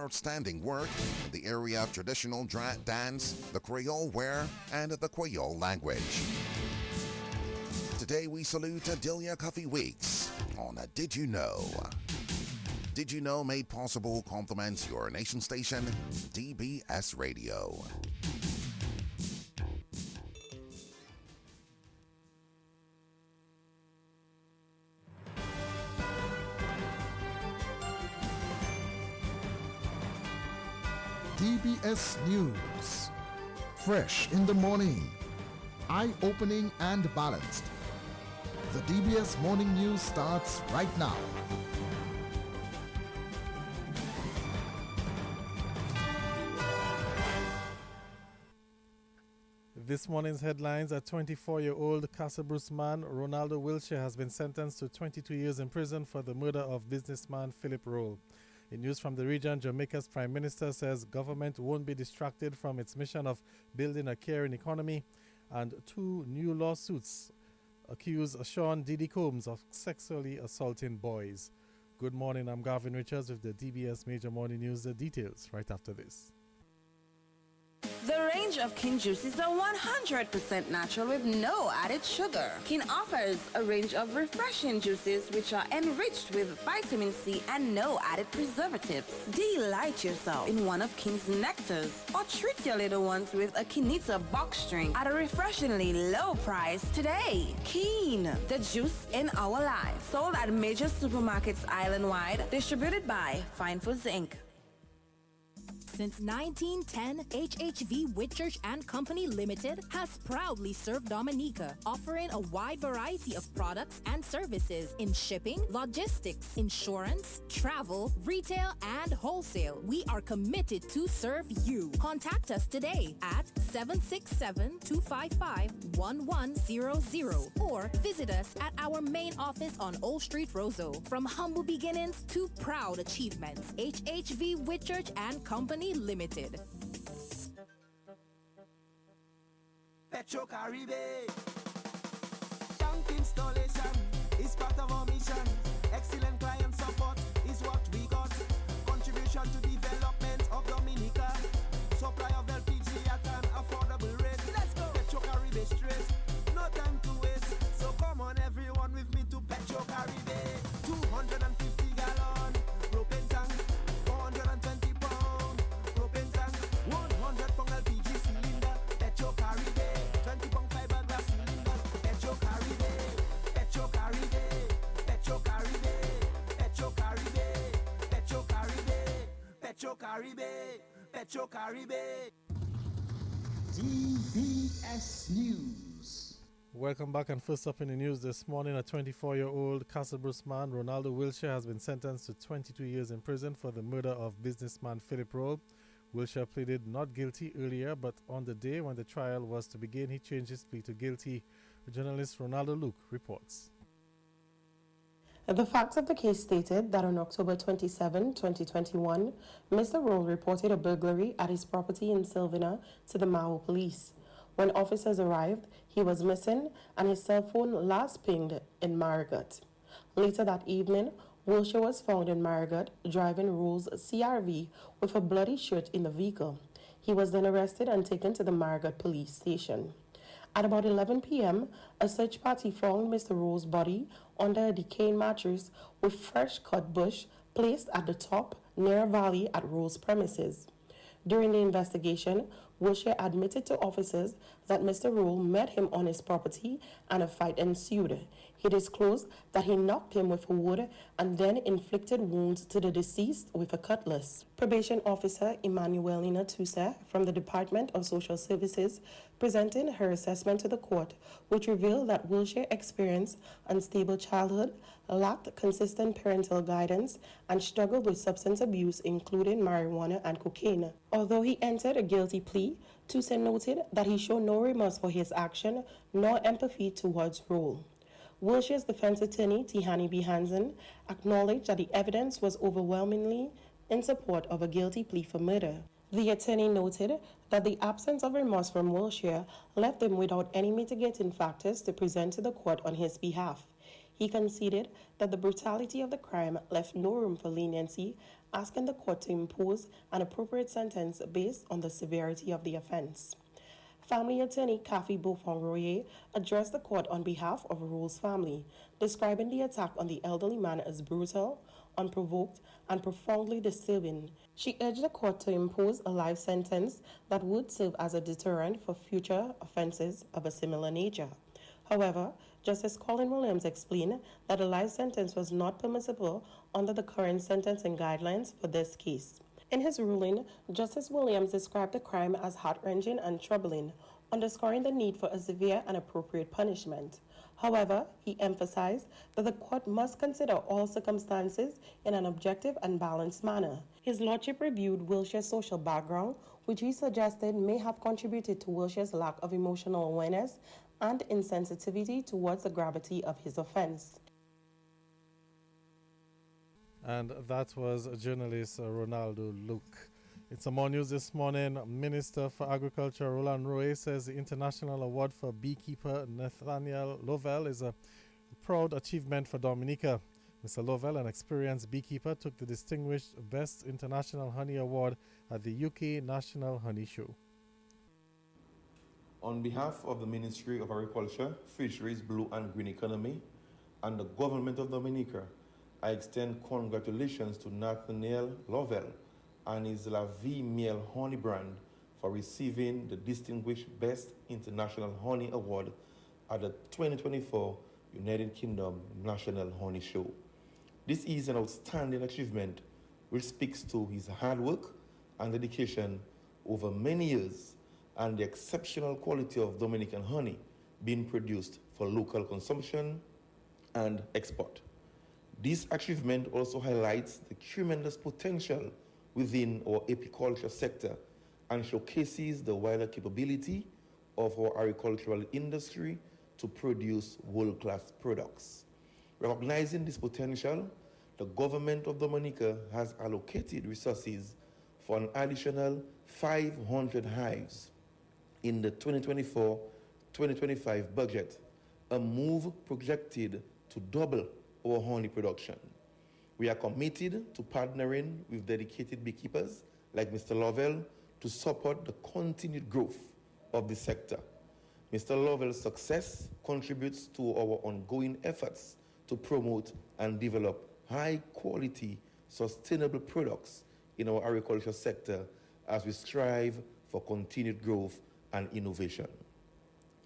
outstanding work in the area of traditional dance, the Creole wear, and the Creole language. Today we salute Delia Coffee Weeks on Did You Know? Did You Know made possible compliments your nation station, DBS Radio. DBS News. Fresh in the morning. Eye-opening and balanced. The DBS Morning News starts right now. This morning's headlines: a 24-year-old Casabruce man, Ronaldo Wilshire, has been sentenced to 22 years in prison for the murder of businessman Philip Rolle. In news from the region, Jamaica's Prime Minister says government won't be distracted from its mission of building a caring economy. And 2 new lawsuits accuse Sean Diddy Combs of sexually assaulting boys. Good morning, I'm Garvin Richards with the DBS Major Morning News. The details right after this. The range of King juices are 100% natural with no added sugar. King offers a range of refreshing juices which are enriched with vitamin C and no added preservatives. Delight yourself in one of King's nectars or treat your little ones with a Kinita box drink at a refreshingly low price today. King, the juice in our lives. Sold at major supermarkets island-wide. Distributed by Fine Foods Inc. Since 1910, HHV Whitchurch and Company Limited has proudly served Dominica, offering a wide variety of products and services in shipping, logistics, insurance, travel, retail, and wholesale. We are committed to serve you. Contact us today at 767-255-1100 or visit us at our main office on Old Street, Roseau. From humble beginnings to proud achievements, HHV Whitchurch and Company Limited. Petro Caribe. Tank installation is part of our mission. Excellent client support is what we got. Contribution to development of Dominica. Supply of LPG at an affordable rate. Let's go. Petro Caribe straight. No time to waste. So come on everyone with me to Petro Caribe. 250 gallon propane tank. 420 pound propane tank. 100 pound LPG cylinder. Petro Caribe. 20 pound fiberglass cylinder. Petro Caribe. Petro Caribe. Petro Caribe. Petro Caribe. Petro Caribe. Petro Caribe. Petro Caribe. DBS News. Welcome back, and first up in the news this morning, a 24-year-old Casabruce man, Ronaldo Wilshire, has been sentenced to 22 years in prison for the murder of businessman Philip Rolle. Wilshire pleaded not guilty earlier, but on the day when the trial was to begin, he changed his plea to guilty. Journalist Ronaldo Luke reports. The facts of the case stated that on October 27, 2021, Mr. Rolle reported a burglary at his property in Sylvina to the Mao police. When officers arrived, he was missing and his cell phone last pinged in Marigot. Later that evening, Wilshire was found in Marigot driving Rolle's CRV with a bloody shirt in the vehicle. He was then arrested and taken to the Marigot police station. At about 11 p.m., a search party found Mr. Rolle's body under a decaying mattress with fresh cut bush placed at the top near a valley at Rolle's premises. During the investigation, Wilshire admitted to officers that Mr. Rolle met him on his property and a fight ensued. He disclosed that he knocked him with a wood and then inflicted wounds to the deceased with a cutlass. Probation officer Emanuelina Tusa from the Department of Social Services presented her assessment to the court, which revealed that Wilshire experienced unstable childhood, lacked consistent parental guidance, and struggled with substance abuse, including marijuana and cocaine. Although he entered a guilty plea, Tusa noted that he showed no remorse for his action nor empathy towards Rolle. Wilshire's defense attorney, Tihani B. Hansen, acknowledged that the evidence was overwhelmingly in support of a guilty plea for murder. The attorney noted that the absence of remorse from Wilshire left him without any mitigating factors to present to the court on his behalf. He conceded that the brutality of the crime left no room for leniency, asking the court to impose an appropriate sentence based on the severity of the offense. Family attorney Kathy Beaufort-Royer addressed the court on behalf of Rowe's family, describing the attack on the elderly man as brutal, unprovoked, and profoundly disturbing. She urged the court to impose a life sentence that would serve as a deterrent for future offenses of a similar nature. However, Justice Colin Williams explained that a life sentence was not permissible under the current sentencing guidelines for this case. In his ruling, Justice Williams described the crime as heart-wrenching and troubling, underscoring the need for a severe and appropriate punishment. However, he emphasized that the court must consider all circumstances in an objective and balanced manner. His lordship reviewed Wilshire's social background, which he suggested may have contributed to Wilshire's lack of emotional awareness and insensitivity towards the gravity of his offense. And that was journalist Ronaldo Luke. It's some more news this morning. Minister for Agriculture Roland Rowe says the International Award for Beekeeper Nathaniel Lovell is a proud achievement for Dominica. Mr. Lovell, an experienced beekeeper, took the distinguished Best International Honey Award at the UK National Honey Show. On behalf of the Ministry of Agriculture, Fisheries, Blue and Green Economy, and the Government of Dominica, I extend congratulations to Nathaniel Lovell and his La Vie Miel Honey brand for receiving the distinguished Best International Honey Award at the 2024 United Kingdom National Honey Show. This is an outstanding achievement which speaks to his hard work and dedication over many years and the exceptional quality of Dominican honey being produced for local consumption and export. This achievement also highlights the tremendous potential within our apiculture sector and showcases the wider capability of our agricultural industry to produce world-class products. Recognizing this potential, the government of Dominica has allocated resources for an additional 500 hives in the 2024-2025 budget, a move projected to double our honey production. We are committed to partnering with dedicated beekeepers like Mr. Lovell to support the continued growth of the sector. Mr. Lovell's success contributes to our ongoing efforts to promote and develop high-quality, sustainable products in our agriculture sector as we strive for continued growth and innovation.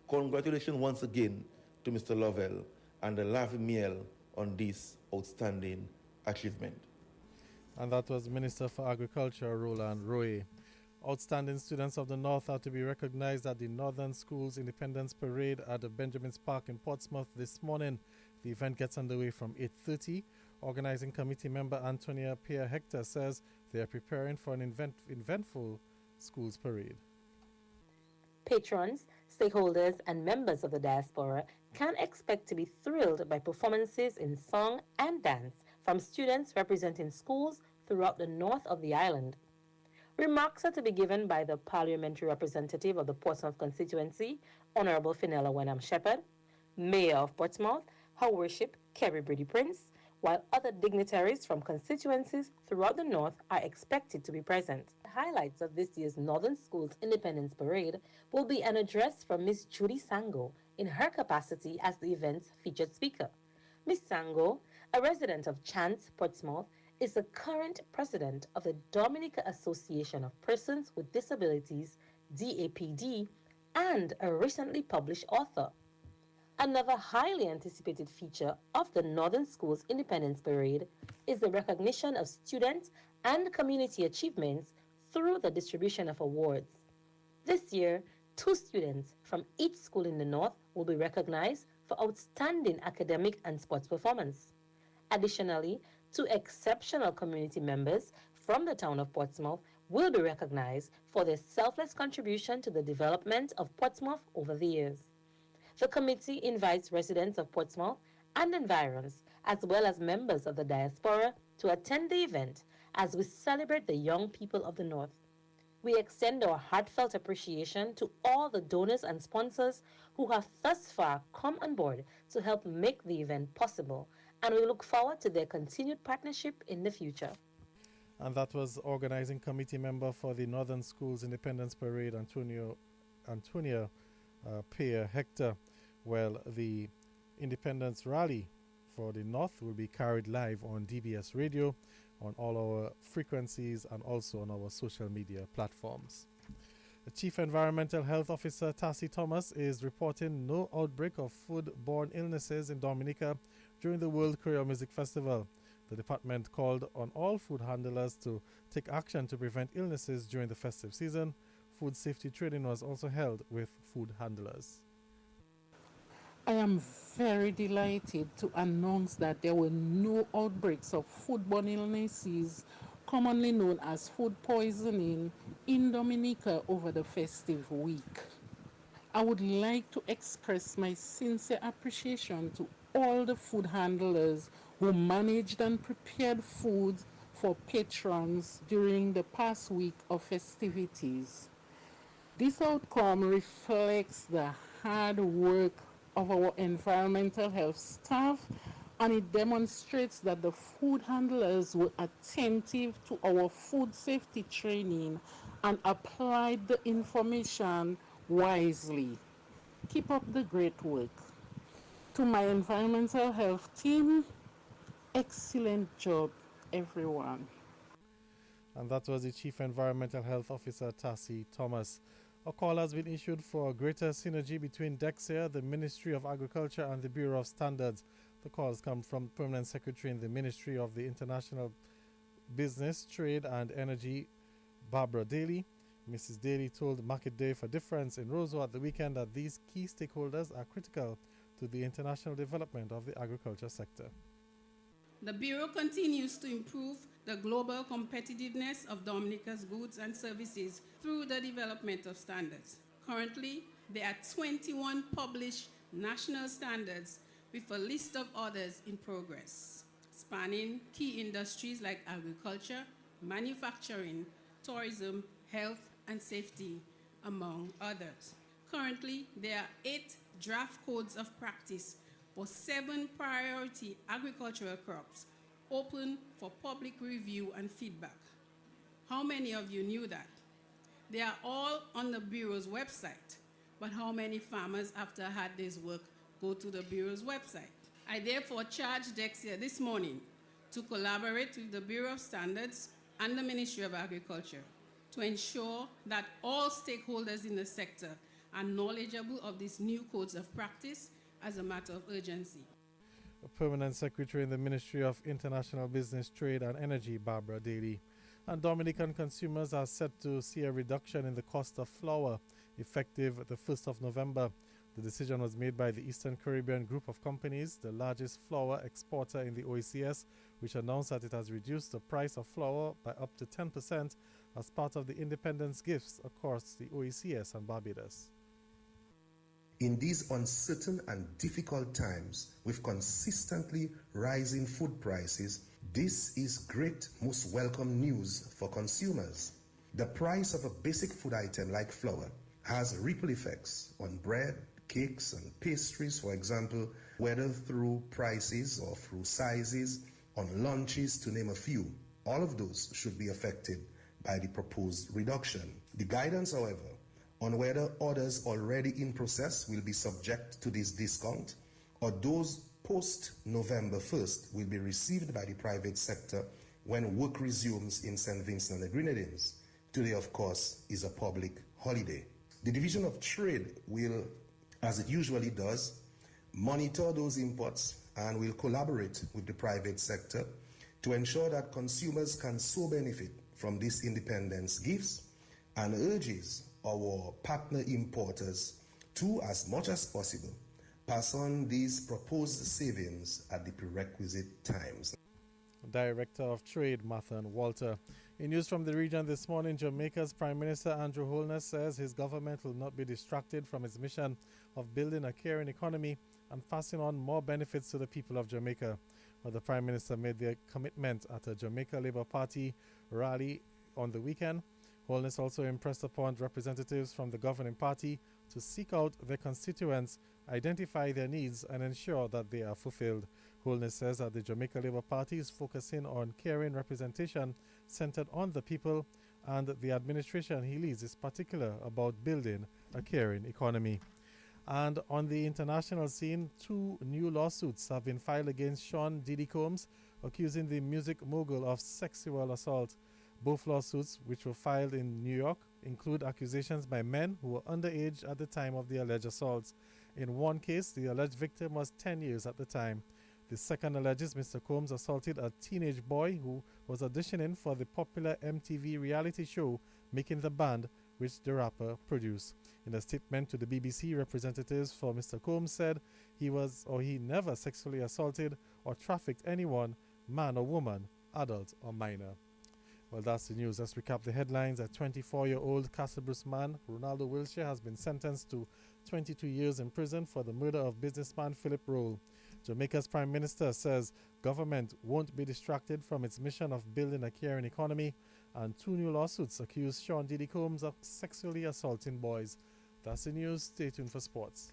Congratulations once again to Mr. Lovell and the La Vie Miel on this outstanding achievement. And that was Minister for Agriculture Roland Rowe. Outstanding students of the North are to be recognized at the Northern Schools Independence Parade at the Benjamin's Park in Portsmouth this morning. The event gets underway from 8:30. Organizing committee member Antonia Pierre-Hector says they are preparing for an eventful schools parade. Patrons, stakeholders, and members of the diaspora can expect to be thrilled by performances in song and dance from students representing schools throughout the north of the island. Remarks are to be given by the parliamentary representative of the Portsmouth constituency, Honorable Fenella Wenham Shepherd, Mayor of Portsmouth, Her Worship Kerry Brady Prince, while other dignitaries from constituencies throughout the north are expected to be present. The highlights of this year's Northern Schools Independence Parade will be an address from Miss Judy Sango in her capacity as the event's featured speaker. Miss Sango, a resident of Chance, Portsmouth, is the current president of the Dominica Association of Persons with Disabilities, DAPD, and a recently published author. Another highly anticipated feature of the Northern Schools Independence Parade is the recognition of student and community achievements through the distribution of awards. This year, 2 students from each school in the North will be recognized for outstanding academic and sports performance. Additionally, 2 exceptional community members from the town of Portsmouth will be recognized for their selfless contribution to the development of Portsmouth over the years. The committee invites residents of Portsmouth and environs, as well as members of the diaspora, to attend the event as we celebrate the young people of the North. We extend our heartfelt appreciation to all the donors and sponsors who have thus far come on board to help make the event possible, and we look forward to their continued partnership in the future. And that was organizing committee member for the Northern Schools Independence Parade, Antonia Pierre Hector. Well, the Independence Rally for the North will be carried live on DBS Radio, on all our frequencies, and also on our social media platforms. The Chief Environmental Health Officer Tassie Thomas is reporting no outbreak of food-borne illnesses in Dominica during the World Creole Music Festival. The department called on all food handlers to take action to prevent illnesses during the festive season. Food safety training was also held with food handlers. I am very delighted to announce that there were no outbreaks of foodborne illnesses, commonly known as food poisoning, in Dominica over the festive week. I would like to express my sincere appreciation to all the food handlers who managed and prepared food for patrons during the past week of festivities. This outcome reflects the hard work of our environmental health staff, and it demonstrates that the food handlers were attentive to our food safety training and applied the information wisely. Keep up the great work. To my environmental health team, excellent job, everyone. And that was the Chief Environmental Health Officer, Tassie Thomas. A call has been issued for greater synergy between DEXIA, the Ministry of Agriculture, and the Bureau of Standards. The calls come from Permanent Secretary in the Ministry of the International Business, Trade and Energy, Barbara Daly. Mrs. Daly told Market Day for Difference in Roseau at the weekend that these key stakeholders are critical to the international development of the agriculture sector. The Bureau continues to improve the global competitiveness of Dominica's goods and services through the development of standards. Currently, there are 21 published national standards with a list of others in progress, spanning key industries like agriculture, manufacturing, tourism, health and safety, among others. Currently, there are 8 draft codes of practice for 7 priority agricultural crops open for public review and feedback. How many of you knew that? They are all on the Bureau's website, but how many farmers, after had this work, go to the Bureau's website? I therefore charge DEXIA this morning to collaborate with the Bureau of Standards and the Ministry of Agriculture to ensure that all stakeholders in the sector are knowledgeable of these new codes of practice as a matter of urgency. A Permanent Secretary in the Ministry of International Business, Trade and Energy, Barbara Daly. And Dominican consumers are set to see a reduction in the cost of flour effective the 1st of November. The decision was made by the Eastern Caribbean Group of Companies, the largest flour exporter in the OECS, which announced that it has reduced the price of flour by up to 10% as part of the independence gifts across the OECS and Barbados. In these uncertain and difficult times, with consistently rising food prices, this is great, most welcome news for consumers. The price of a basic food item like flour has ripple effects on bread, cakes, and pastries, for example, whether through prices or through sizes, on lunches, to name a few. All of those should be affected by the proposed reduction. The guidance, however, on whether orders already in process will be subject to this discount or those post-November 1st will be received by the private sector when work resumes in St. Vincent and the Grenadines. Today, of course, is a public holiday. The Division of Trade will, as it usually does, monitor those imports and will collaborate with the private sector to ensure that consumers can so benefit from these independence gifts, and urges our partner importers to, as much as possible, pass on these proposed savings at the prerequisite times. Director of Trade, Mathan Walter. In news from the region this morning, Jamaica's Prime Minister Andrew Holness says his government will not be distracted from its mission of building a caring economy and passing on more benefits to the people of Jamaica. But the Prime Minister made the commitment at a Jamaica Labour Party rally on the weekend, Holness also impressed upon representatives from the governing party to seek out their constituents, identify their needs, and ensure that they are fulfilled. Holness says that the Jamaica Labour Party is focusing on caring representation centered on the people, and the administration he leads is particular about building a caring economy. And on the international scene, 2 new lawsuits have been filed against Sean Diddy Combs, accusing the music mogul of sexual assault. Both lawsuits, which were filed in New York, include accusations by men who were underage at the time of the alleged assaults. In one case, the alleged victim was 10 years at the time. The second alleges Mr. Combs assaulted a teenage boy who was auditioning for the popular MTV reality show Making the Band, which the rapper produced. In a statement to the BBC, representatives for Mr. Combs said he never sexually assaulted or trafficked anyone, man or woman, adult or minor. Well, that's the news. Let's recap the headlines. A 24-year-old Castlebruce man, Ronaldo Wilshire, has been sentenced to 22 years in prison for the murder of businessman Philip Roll. Jamaica's Prime Minister says government won't be distracted from its mission of building a caring economy, and 2 new lawsuits accuse Sean Diddy Combs of sexually assaulting boys. That's the news. Stay tuned for sports.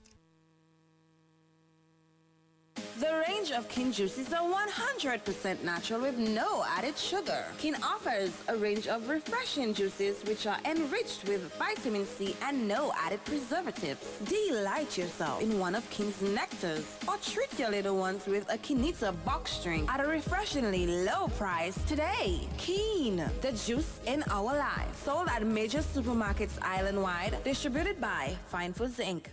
The range of Kin juices are 100% natural with no added sugar. Kin offers a range of refreshing juices which are enriched with vitamin C and no added preservatives. Delight yourself in one of Kin's nectars or treat your little ones with a Kinita box drink at a refreshingly low price today. Kin, the juice in our lives. Sold at major supermarkets island-wide. Distributed by Fine Foods Inc.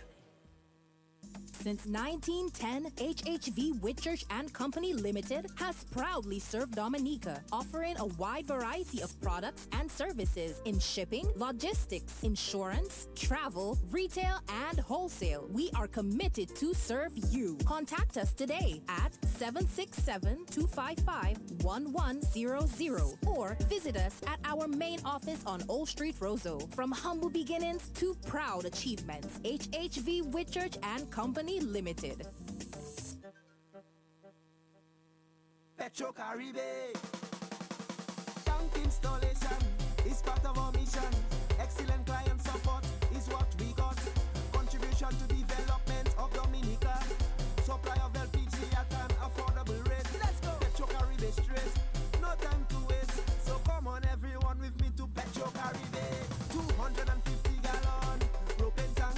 Since 1910, HHV Whitchurch and Company Limited has proudly served Dominica, offering a wide variety of products and services in shipping, logistics, insurance, travel, retail, and wholesale. We are committed to serve you. Contact us today at 767-255-1100 or visit us at our main office on Old Street, Roseau. From humble beginnings to proud achievements, HHV Whitchurch and Company Limited. Petro Caribe. Tank installation is part of our mission. Excellent client support is what we got. Contribution to development of Dominica. Supply of LPG at an affordable rate. Let's go. Petro Caribe straight. No time to waste. So come on everyone with me to Petro Caribe. 250 gallon propane tank.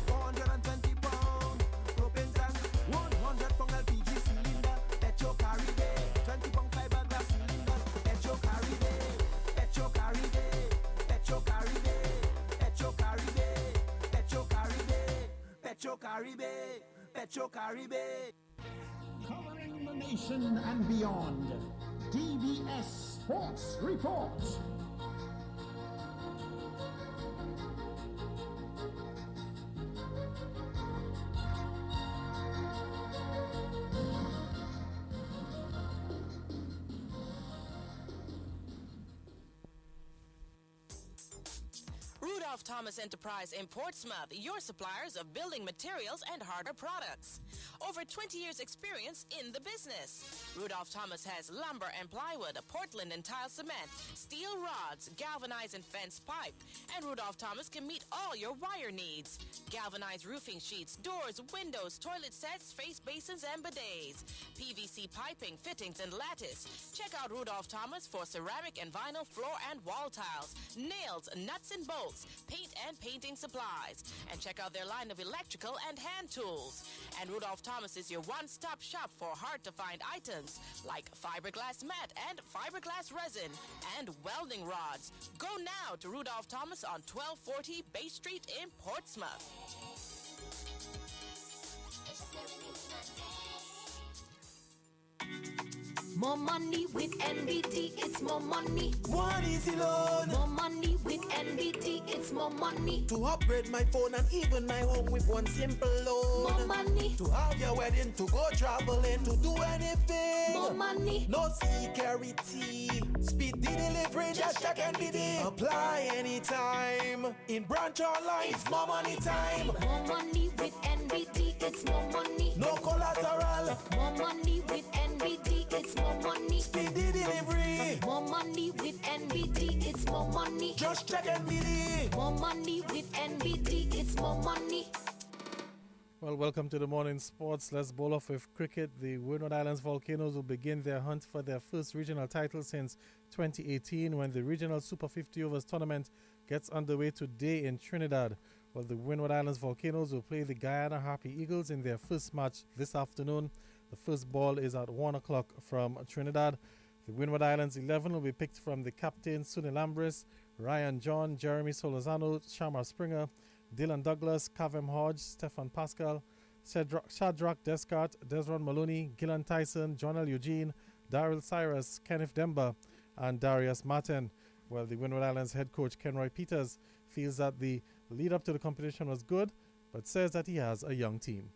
420 pound propane tank. 100 pound LPG cylinder. Petro Caribe. 20 pound fiberglass cylinder. Petro Caribe. Petro Caribe. Petro Caribe. Petro Caribe. Petro Caribe. Petro Caribe. Petro Caribe. Covering the nation and beyond, DBS Sports Report. Rudolph Thomas Enterprise in Portsmouth, your suppliers of building materials and harder products. Over 20 years experience in the business. Rudolph Thomas has lumber and plywood, Portland and tile cement, steel rods, galvanized and fenced pipe. And Rudolph Thomas can meet all your wire needs. Galvanized roofing sheets, doors, windows, toilet sets, face basins and bidets. PVC piping, fittings and lattice. Check out Rudolph Thomas for ceramic and vinyl floor and wall tiles, nails, nuts and bolts, paint and painting supplies. And check out their line of electrical and hand tools. And Rudolph Thomas is your one-stop shop for hard-to-find items like fiberglass mat and fiberglass resin and welding rods. Go now to Rudolph Thomas on 1240 Bay Street in Portsmouth. More money with NBT, it's more money. One easy loan. More money with NBT, it's more money. To upgrade my phone and even my home with one simple loan. More money. To have your wedding, to go traveling, to do anything. More money. No security. Speed the delivery, just check NBT. Apply anytime. In branch or line, it's more money time. More money with NBT, it's more money. No collateral. More money with NBT, it's more money. Speed the delivery. More money with NBT, it's more money. Just Just check NBD. More money with NBD, it's more money. Well, welcome to the morning sports. Let's bowl off with cricket. The Windward Islands Volcanoes will begin their hunt for their first regional title since 2018 when the regional Super 50 Overs tournament gets underway today in Trinidad. Well, the Windward Islands Volcanoes will play the Guyana Happy Eagles in their first match this afternoon. The first ball is at 1 o'clock from Trinidad. The Windward Islands 11 will be picked from the captain Sunil Ambris, Ryan John, Jeremy Solozano, Shamar Springer, Dylan Douglas, Kavem Hodge, Stefan Pascal, Shadrach Descartes, Desron Maloney, Gillan Tyson, John L. Eugene, Daryl Cyrus, Kenneth Demba, and Darius Martin. Well, the Windward Islands head coach Kenroy Peters feels that the lead up to the competition was good, but says that he has a young team.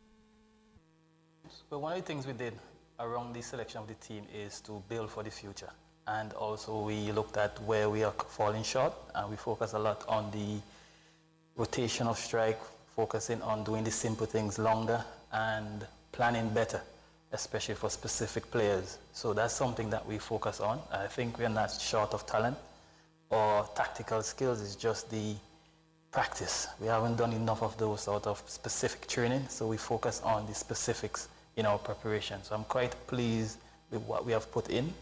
Well, one of the things we did around the selection of the team is to build for the future. And also we looked at where we are falling short, and we focus a lot on the rotation of strike, focusing on doing the simple things longer and planning better, especially for specific players. So that's something that we focus on. I think we're not short of talent or tactical skills, it's just the practice. We haven't done enough of those sort of specific training, so we focus on the specifics in our preparation. So I'm quite pleased with what we have put in.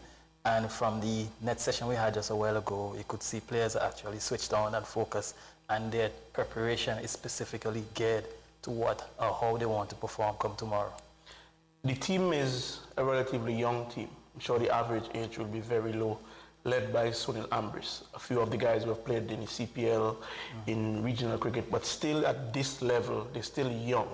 And from the net session we had just a while ago, you could see players are actually switched on and focused, and their preparation is specifically geared to what or how they want to perform come tomorrow. The team is a relatively young team. I'm sure the average age will be very low, led by Sunil Ambris. A few of the guys who have played in the CPL, in regional cricket, but still at this level, they're still young.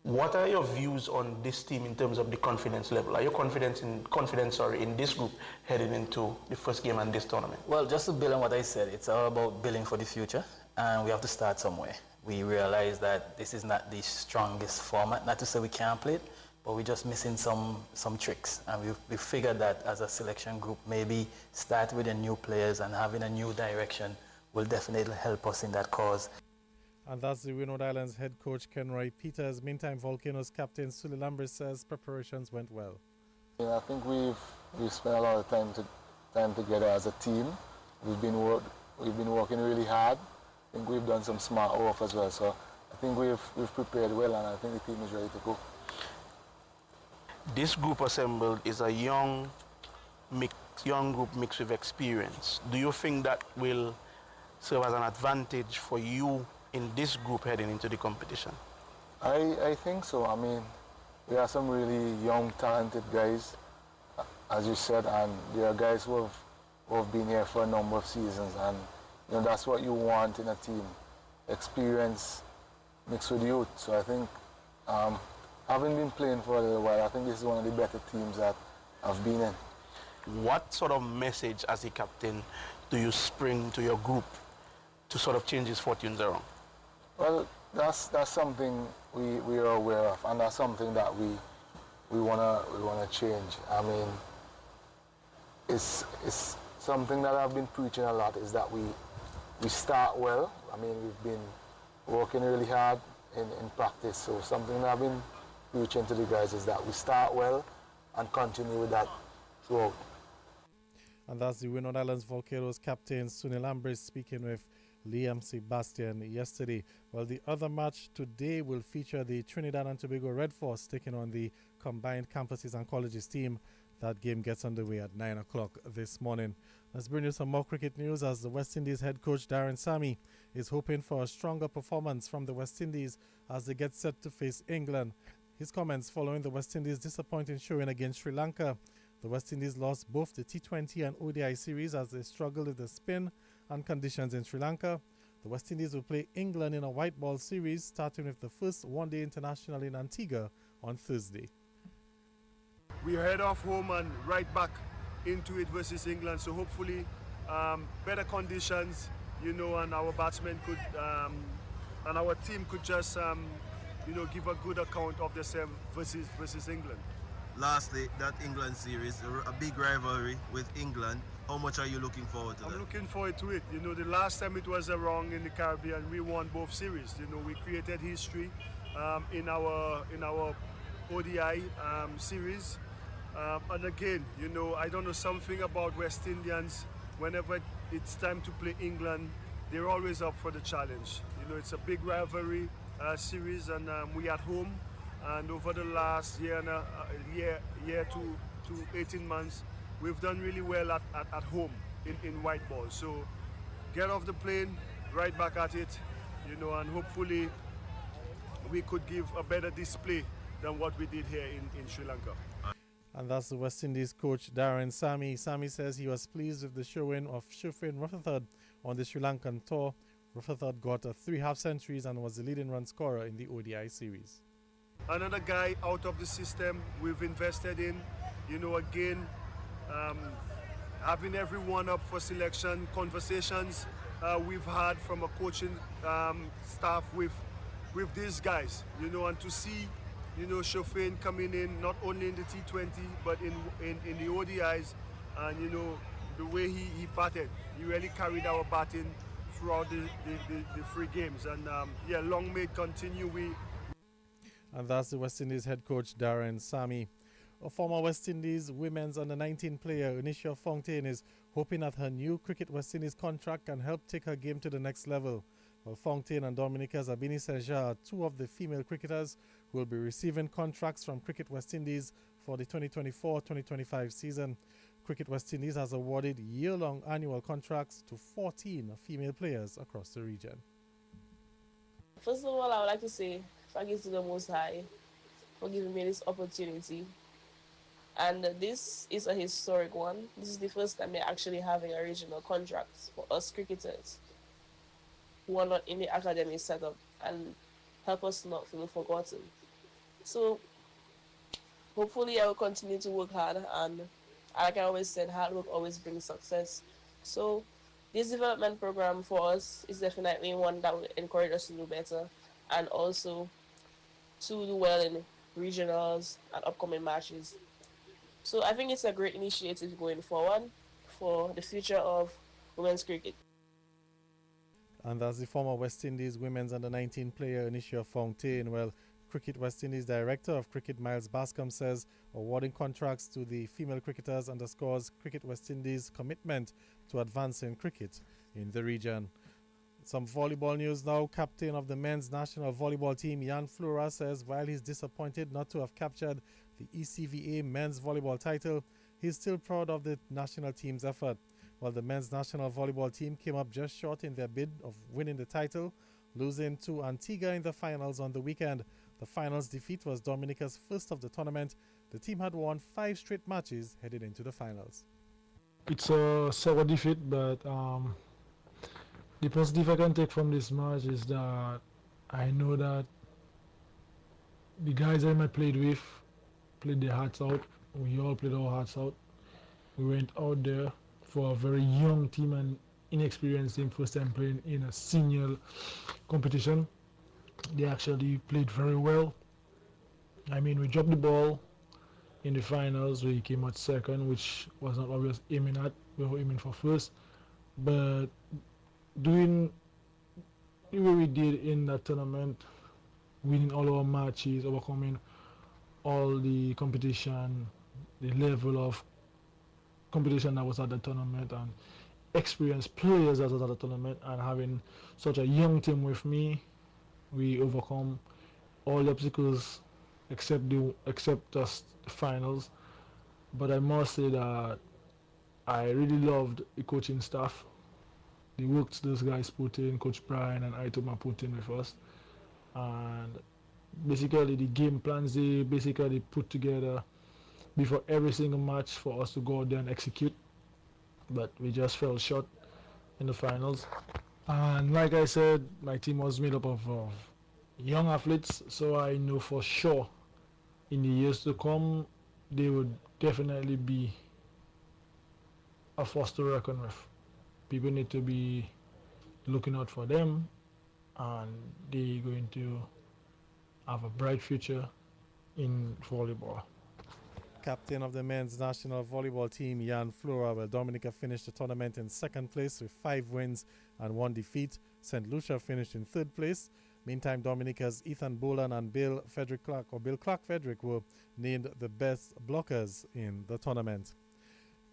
What are your views on this team in terms of the confidence level? Are you confident in this group heading into the first game and this tournament? Well, just to build on what I said, it's all about building for the future, and we have to start somewhere. We realize that this is not the strongest format, not to say we can't play it, but we're just missing some tricks. And we figured that as a selection group, maybe start with the new players and having a new direction will definitely help us in that cause. And that's the Windward Islands head coach Kenroy Peters. Meantime, Volcanoes captain Sunil Ambris says preparations went well. I think we've spent a lot of time together as a team. We've been working really hard. I think we've done some smart work as well. So I think we've prepared well, and I think the team is ready to go. This group assembled is a young group mixed with experience. Do you think that will serve as an advantage for you in this group heading into the competition? I think so. I mean, we are some really young, talented guys, as you said, and there are guys who have been here for a number of seasons, and that's what you want in a team, experience mixed with youth. So I think, having been playing for a little while, I think this is one of the better teams that I've been in. What sort of message as a captain do you spring to your group to sort of change his fortunes around? Well, that's something we are aware of, and that's something that we wanna change. I mean, it's something that I've been preaching a lot, is that we start well. I mean, we've been working really hard in practice, so something that I've been preaching to the guys is that we start well and continue with that throughout. And that's the Windward Islands Volcanoes captain Sunil Ambris speaking with Liam Sebastian yesterday. Well, the other match today will feature the Trinidad and Tobago Red Force taking on the combined campuses and colleges team. That game gets underway at 9 o'clock this morning. Let's bring you some more cricket news as the West Indies head coach Darren Sammy is hoping for a stronger performance from the West Indies as they get set to face England. His comments following the West Indies' disappointing showing against Sri Lanka. The West Indies lost both the T20 and ODI series as they struggled with the spin and conditions in Sri Lanka. The West Indies will play England in a white ball series starting with the first one-day international in Antigua on Thursday. We head off home and right back into it versus England, so hopefully better conditions, and our batsmen could and our team could just give a good account of themselves versus England. Lastly, that England series, a big rivalry with England. How much are you looking forward to that? I'm looking forward to it. The last time it was wrong in the Caribbean, we won both series. We created history in our ODI series. And again, I don't know, something about West Indians. Whenever it's time to play England, they're always up for the challenge. You know, it's a big rivalry series, and we at home. And over the last year to 18 months, we've done really well at home in white ball. So get off the plane, right back at it, you know, and hopefully we could give a better display than what we did here in Sri Lanka. And that's the West Indies coach Darren Sammy. Sammy says he was pleased with the showing of Shufin Rutherford on the Sri Lankan tour. Rutherford got 3 half centuries and was the leading run scorer in the ODI series. Another guy out of the system we've invested in, you know, again, having everyone up for selection, conversations we've had from a coaching staff with these guys, you know, and to see, you know, Shofin coming in not only in the T20 but in the ODIs, and you know the way he batted, he really carried our batting throughout the 3 games, and yeah, long may it continue. And that's the West Indies head coach Darren Sammy. A former West Indies women's under-19 player, Inicia Fontaine, is hoping that her new Cricket West Indies contract can help take her game to the next level. Well, Fontaine and Dominica Zabini Senja are 2 of the female cricketers who will be receiving contracts from Cricket West Indies for the 2024-2025 season. Cricket West Indies has awarded year-long annual contracts to 14 female players across the region. First of all, I would like to say thanks to the Most High for giving me this opportunity. And this is a historic one. This is the first time we're actually having a regional contract for us cricketers who are not in the academy setup, and help us not feel forgotten. So hopefully I will continue to work hard, and like I always said, hard work always brings success. So this development program for us is definitely one that will encourage us to do better, and also to do well in regionals and upcoming matches. So I think it's a great initiative going forward for the future of women's cricket. And that's the former West Indies women's under-19 player Inicia Fontaine. Well, Cricket West Indies Director of Cricket Miles Bascom says awarding contracts to the female cricketers underscores Cricket West Indies' commitment to advancing cricket in the region. Some volleyball news now. Captain of the men's national volleyball team, Jan Flora, says while he's disappointed not to have captured the ECVA men's volleyball title, he's still proud of the national team's effort. While the men's national volleyball team came up just short in their bid of winning the title, losing to Antigua in the finals on the weekend. The finals defeat was Dominica's first of the tournament. The team had won 5 straight matches headed into the finals. It's a sour defeat, but the positive I can take from this match is that I know that the guys I played with played their hearts out. We all played our hearts out. We went out there for a very young team and inexperienced team, first time playing in a senior competition. They actually played very well. I mean, we dropped the ball in the finals. We came out second, which was not what we was aiming at. We were aiming for first. But doing the way we did in that tournament, winning all our matches, overcoming all the competition, the level of competition that was at the tournament, and experienced players that was at the tournament, and having such a young team with me, we overcome all the obstacles except just the finals. But I must say that I really loved the coaching staff. The work those guys put in, Coach Brian and Itoma put in with us, and basically the game plans they basically put together before every single match for us to go out there and execute, but we just fell short in the finals. And like I said, my team was made up of young athletes, so I know for sure in the years to come they would definitely be a force to reckon with. People need to be looking out for them, and they're going to have a bright future in volleyball. Captain of the men's national volleyball team, Jan Flora. Well, Dominica finished the tournament in second place with 5 wins and 1 defeat. St. Lucia finished in third place. Meantime, Dominica's Ethan Boland and Bill Clark Frederick were named the best blockers in the tournament.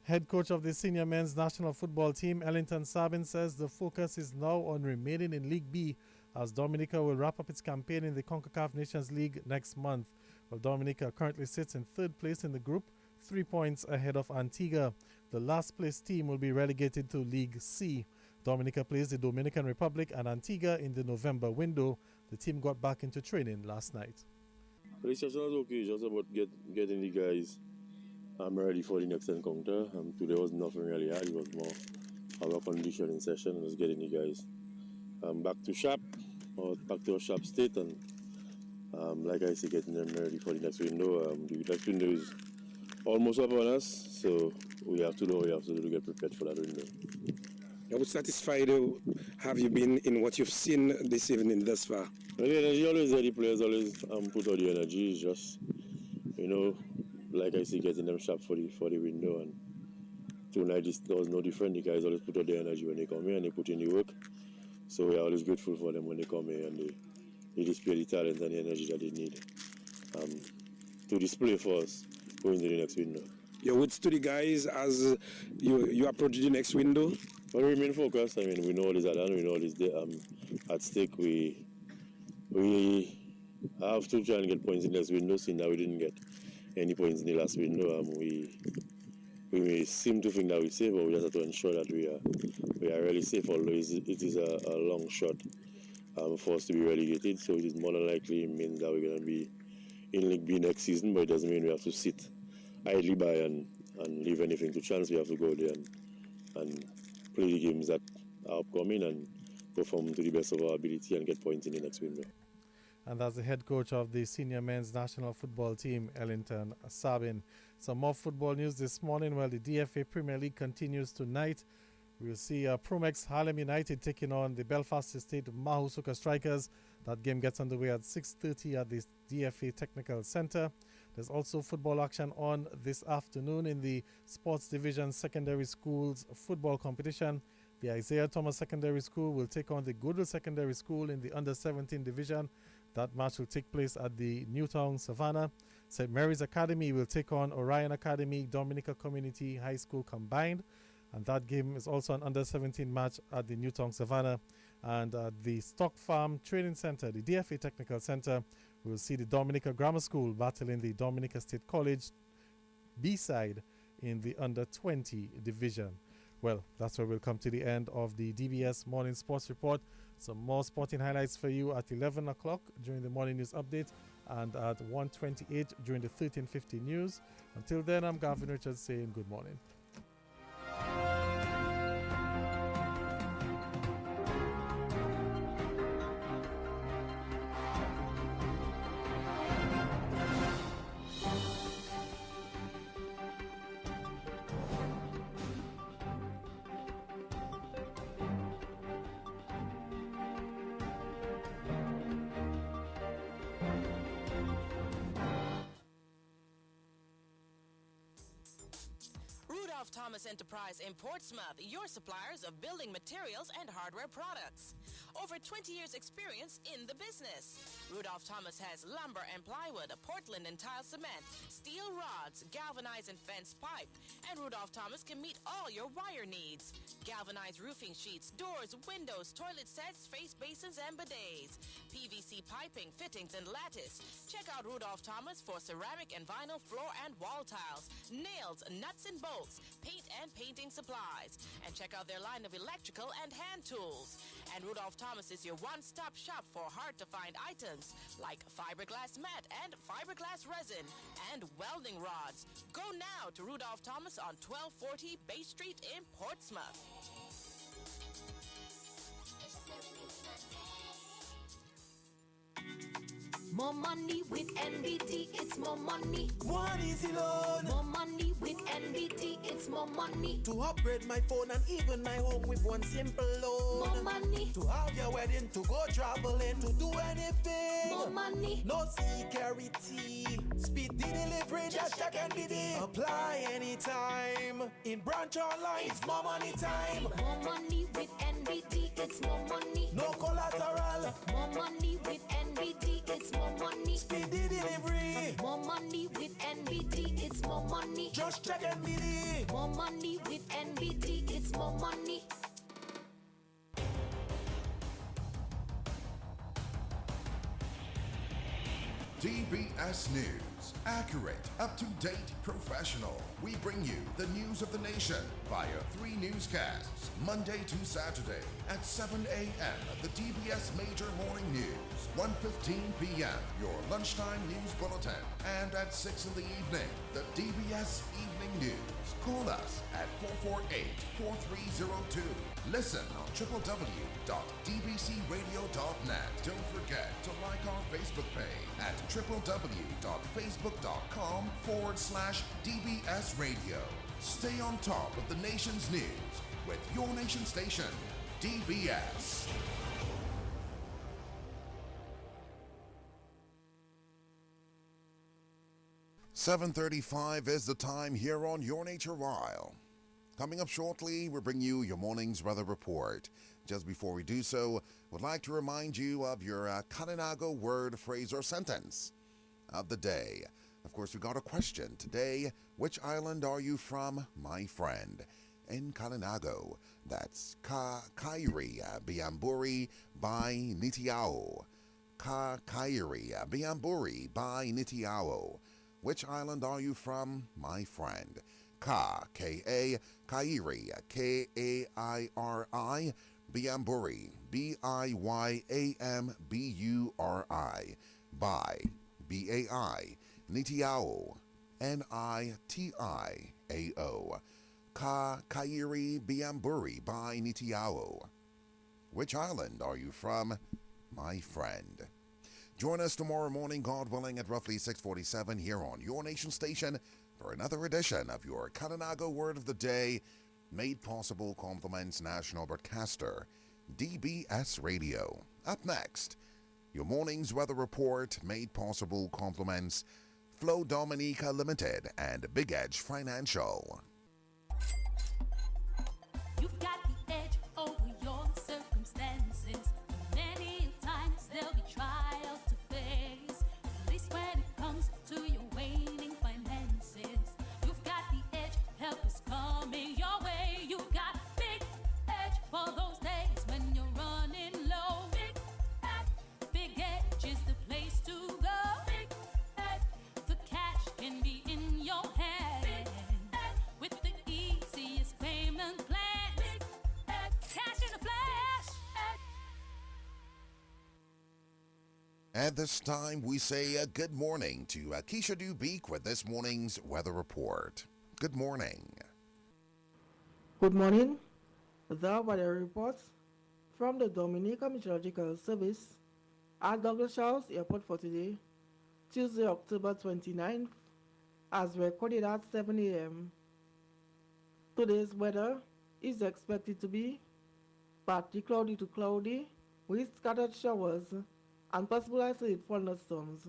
Head coach of the senior men's national football team, Ellington Sabin, says the focus is now on remaining in League B as Dominica will wrap up its campaign in the CONCACAF Nations League next month. Well, Dominica currently sits in third place in the group, 3 points ahead of Antigua. The last place team will be relegated to League C. Dominica plays the Dominican Republic and Antigua in the November window. The team got back into training last night. The session was okay, just about getting the guys ready for the next encounter. Today was nothing really hard, it was more our conditioning session and just getting the guys back to sharp, or back to a sharp state, and like I say, getting them ready for the next window. The next window is almost upon us, so we have to do what we have to do to get prepared for that window. How satisfied have you been in what you've seen this evening thus far? Well, the energy always there, the players always put out the energy. It's just, like I say, getting them sharp for the window. And tonight there was no different. The guys always put out their energy when they come here and they put in the work. So we are always grateful for them when they come here and they display the talent and the energy that they need to display for us going to the next window. Your words to the guys as you approach the next window? Well, we remain focused. We know what is at hand. We know what is at stake. We have to try and get points in the next window, seeing that we didn't get any points in the last window. We may seem to think that we're safe, but we just have to ensure that we are really safe, although it is a long shot for us to be relegated. So it is more than likely means that we're going to be in League B next season, but it doesn't mean we have to sit idly by and leave anything to chance. We have to go there and play the games that are upcoming and perform to the best of our ability and get points in the next window. And that's the head coach of the senior men's national football team, Ellington Sabin. Some more football news this morning. Well, the DFA Premier League continues tonight. We'll see Promex Harlem United taking on the Belfast Estate Mahusuka Strikers. That game gets underway at 6:30 at the DFA Technical Center. There's also football action on this afternoon in the Sports Division Secondary Schools football competition. The Isaiah Thomas Secondary School will take on the Goodwill Secondary School in the Under-17 division. That match will take place at the Newtown Savannah. St. Mary's Academy will take on Orion Academy Dominica Community High School combined. And that game is also an Under-17 match at the Newtown Savannah. And at the Stock Farm Training Center, the DFA Technical Center, we will see the Dominica Grammar School battling the Dominica State College B-side in the Under-20 division. Well, that's where we'll come to the end of the DBS Morning Sports Report. Some more sporting highlights for you at 11 o'clock during the morning news update and at 1:28 during the 13:50 news. Until then, I'm Gavin Richards saying good morning. Thomas Enterprise in Portsmouth, your suppliers of building materials and hardware products. Over 20 years experience in the business. Rudolph Thomas has lumber and plywood, Portland and tile cement, steel rods, galvanized and fenced pipe. And Rudolph Thomas can meet all your wire needs. Galvanized roofing sheets, doors, windows, toilet sets, face basins and bidets. PVC piping, fittings and lattice. Check out Rudolph Thomas for ceramic and vinyl floor and wall tiles, nails, nuts and bolts, paint and painting supplies. And check out their line of electrical and hand tools. And Rudolph Thomas is your one-stop shop for hard-to-find items like fiberglass mat and fiberglass resin and welding rods. Go now to Rudolph Thomas on 1240 Bay Street in Portsmouth. More money with NBT, it's more money. One easy loan. More money with NBT, it's more money. To upgrade my phone and even my home with one simple loan. More money. To have your wedding, to go traveling, to do anything. More money. No security. Speed the delivery, just check NBT. Apply anytime. In branch online, it's more money time. More money with NBT, it's more money. No collateral. More money with NBT, it's more money. Speedy delivery. More money with NBT, it's more money. Just check NBT. More money DBS News. Accurate, up-to-date, professional. We bring you the news of the nation via 3 newscasts, Monday to Saturday at 7 a.m. The DBS Major Morning News, 1:15 p.m. Your lunchtime news bulletin, and at 6 in the evening, the DBS Evening News. Call us at 448-4302. Listen on www.dbcradio.net. Don't forget to like our Facebook page at www.facebook.com/DBS Radio. Stay on top of the nation's news with your nation station, DBS. .35 is the time here on Your Nature Wild. Coming up shortly, we'll bring you your morning's weather report. Just before we do so, we'd like to remind you of your Kalinago word, phrase, or sentence of the day. Of course, we got a question today. Which island are you from, my friend? In Kalinago, that's Kairi Biamburi by Nitiao. Kairi Biamburi by Nitiao. Which island are you from, my friend? K-A, Kairi, K-A-I-R-I, Biamburi, B-I-Y-A-M-B-U-R-I, by, B-A-I, Nitiao, N-I-T-I-A-O, Kairi Biamburi by Nitiao. Which island are you from, my friend? Join us tomorrow morning, God willing, at roughly 6:47 here on Your Nation Station for another edition of your Kalinago Word of the Day, made possible compliments national broadcaster, DBS Radio. Up next, your morning's weather report, made possible compliments Flow Dominica Limited and Big Edge Financial. You've got the edge over your circumstances. Many times there'll be trials to face, at least when it comes to your waning finances. You've got the edge, help is coming your way. You've got Big Edge for those days when you're running low. Big Edge is the place to go. Big Edge, the cash can be in your hand with the easiest payment plan. Big Edge, cash in a flash. At this time, we say good morning to Keisha Dubeek with this morning's weather report. Good morning. Good morning. The weather report from the Dominica Meteorological Service at Douglas House Airport for today, Tuesday, October 29th, as recorded at 7 a.m. Today's weather is expected to be partly cloudy to cloudy with scattered showers and possible isolated thunderstorms.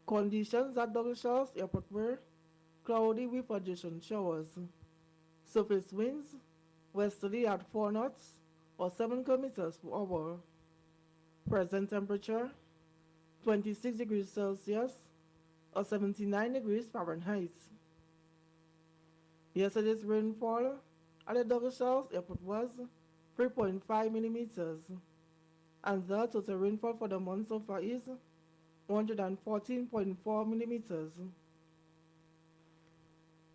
Conditions at Douglas House Airport were cloudy with adjacent showers. Surface winds westerly at 4 knots or 7 kilometers per hour. Present temperature 26 degrees Celsius or 79 degrees Fahrenheit. Yesterday's rainfall at the Douglas House Airport was 3.5 millimeters, and the total rainfall for the month so far is 114.4 millimeters.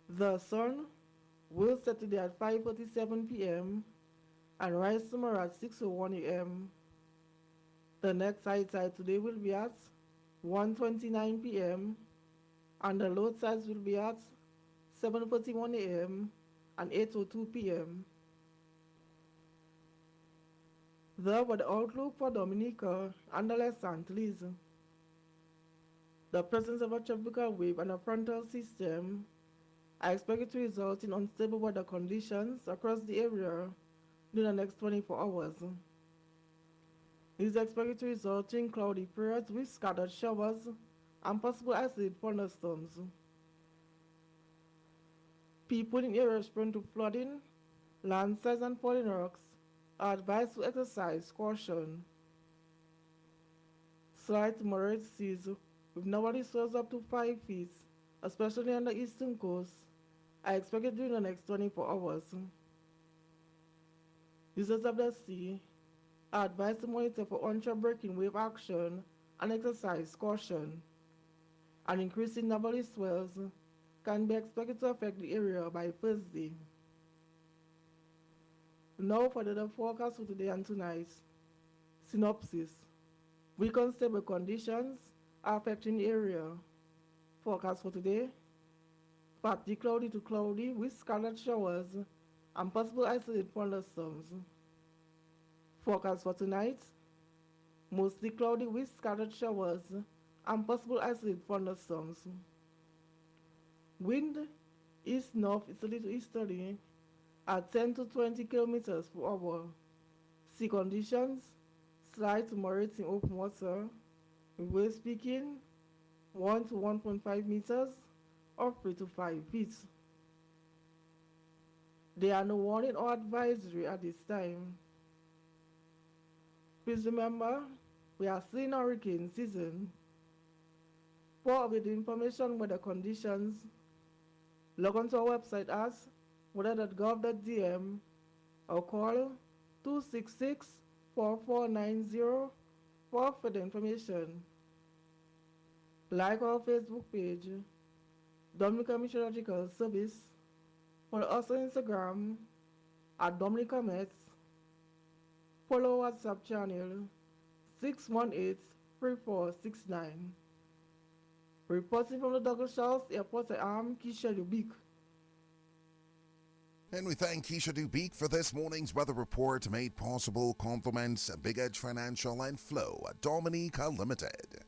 The sun will set today at 5:37 p.m. and rise tomorrow at 6:01 a.m. The next high tide today will be at 1:29 p.m. and the low tides will be at 7:41 a.m. and 8:02 p.m. The weather outlook for Dominica and the Les Antilles. The presence of a tropical wave and a frontal system are expected to result in unstable weather conditions across the area during the next 24 hours. It is expected to result in cloudy periods with scattered showers and possible isolated thunderstorms. People in areas prone to flooding, landslides, and falling rocks are advised to exercise caution. Slight moderate seas with northerly swells up to 5 feet, especially on the eastern coast, are expected during the next 24 hours. Users of the sea are advised to monitor for onshore breaking wave action and exercise caution. An increase in northerly swells can be expected to affect the area by Thursday. Now for the forecast for today and tonight. Synopsis. Weak unstable conditions are affecting the area. Forecast for today. Partly cloudy to cloudy with scattered showers and possible isolated thunderstorms. Forecast for tonight. Mostly cloudy with scattered showers and possible isolated thunderstorms. Wind east-north easterly to easterly at 10 to 20 kilometers per hour. Sea conditions, slight to moderate in open water, with waves peaking 1 to 1.5 meters or 3 to 5 feet. There are no warning or advisory at this time. Please remember, we are still in hurricane season. For updated information weather conditions, log on to our website at weather.gov.dm or call 266-4490 for further information. Like our Facebook page, Dominica Meteorological Service. Follow us on Instagram at Dominica Mets. Follow our WhatsApp channel 618-3469. Reporting from the Douglas Charles Airport, I am Keisha Lubick. And we thank Keisha Dubik for this morning's weather report, made possible compliments Big Edge Financial and Flow Dominica Limited.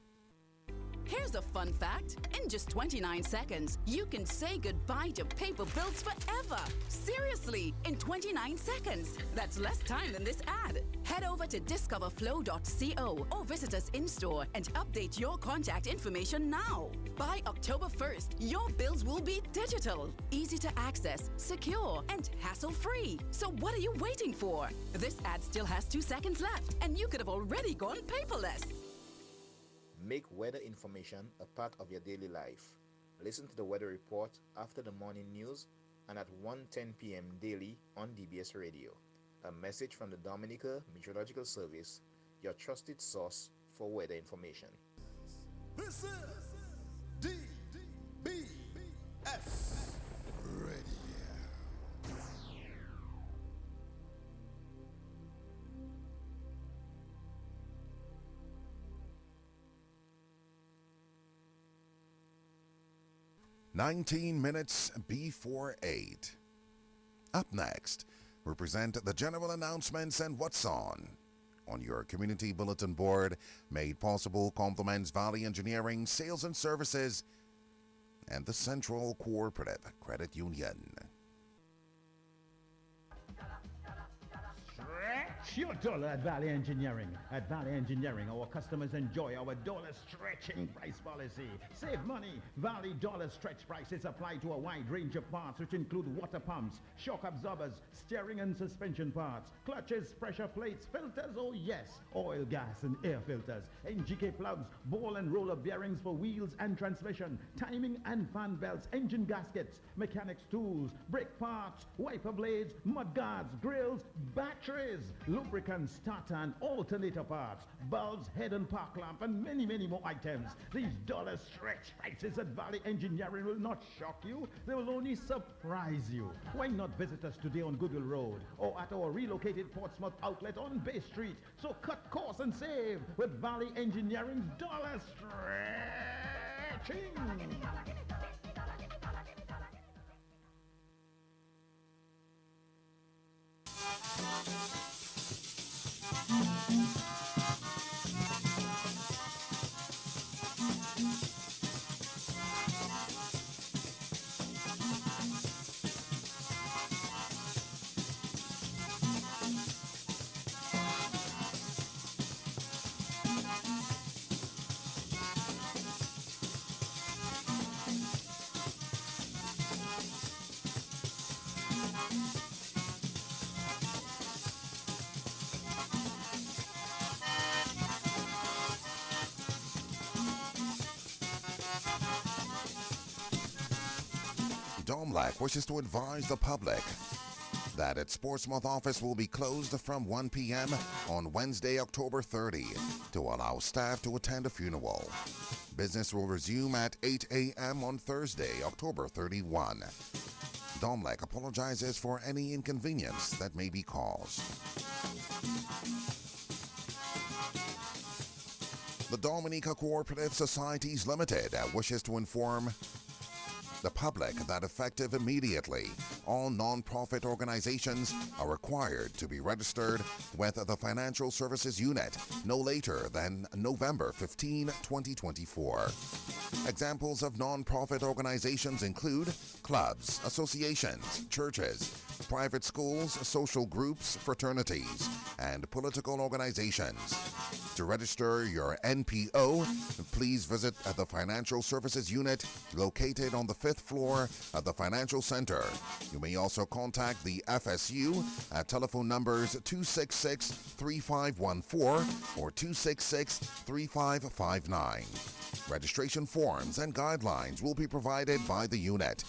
Here's a fun fact. In just 29 seconds, you can say goodbye to paper bills forever. Seriously, in 29 seconds. That's less time than this ad. Head over to discoverflow.co or visit us in-store and update your contact information now. By October 1st, your bills will be digital, easy to access, secure, and hassle-free. So what are you waiting for? This ad still has 2 seconds left, and you could have already gone paperless. Make weather information a part of your daily life. Listen to the weather report after the morning news and at 1:10 p.m. daily on DBS Radio. A message from the Dominica Meteorological Service, your trusted source for weather information. This is DBS Radio. 19 minutes before 8. Up next, we present the general announcements and what's on your community bulletin board, made possible compliments Valley Engineering, Sales and Services, and the Central Cooperative Credit Union. Stretch your dollar at Valley Engineering. At Valley Engineering, our customers enjoy our dollar stretching price policy. Save money. Valley dollar stretch prices apply to a wide range of parts, which include water pumps, shock absorbers, steering and suspension parts, clutches, pressure plates, filters, oh yes, oil, gas, and air filters, NGK plugs, ball and roller bearings for wheels and transmission, timing and fan belts, engine gaskets, mechanics tools, brake parts, wiper blades, mud guards, grills, batteries, lubricants, starter and alternator parts, bulbs, head and park lamp, and many, many more items. These dollar stretch prices at Valley Engineering will not shock you. They will only surprise you. Why not visit us today on Goodwill Road or at our relocated Portsmouth outlet on Bay Street? So cut costs and save with Valley Engineering's dollar stretching. DOMLAC wishes to advise the public that its Portsmouth office will be closed from 1 p.m. on Wednesday, October 30, to allow staff to attend a funeral. Business will resume at 8 a.m. on Thursday, October 31. Domlec apologizes for any inconvenience that may be caused. The Dominica Cooperative Societies Limited wishes to inform the public that effective immediately, all non-profit organizations are required to be registered with the Financial Services Unit no later than November 15, 2024. Examples of non-profit organizations include clubs, associations, churches, private schools, social groups, fraternities, and political organizations. To register your NPO, please visit the Financial Services Unit located on the 5th floor of the Financial Center. You may also contact the FSU at telephone numbers 266-3514 or 266-3559. Registration forms and guidelines will be provided by the unit.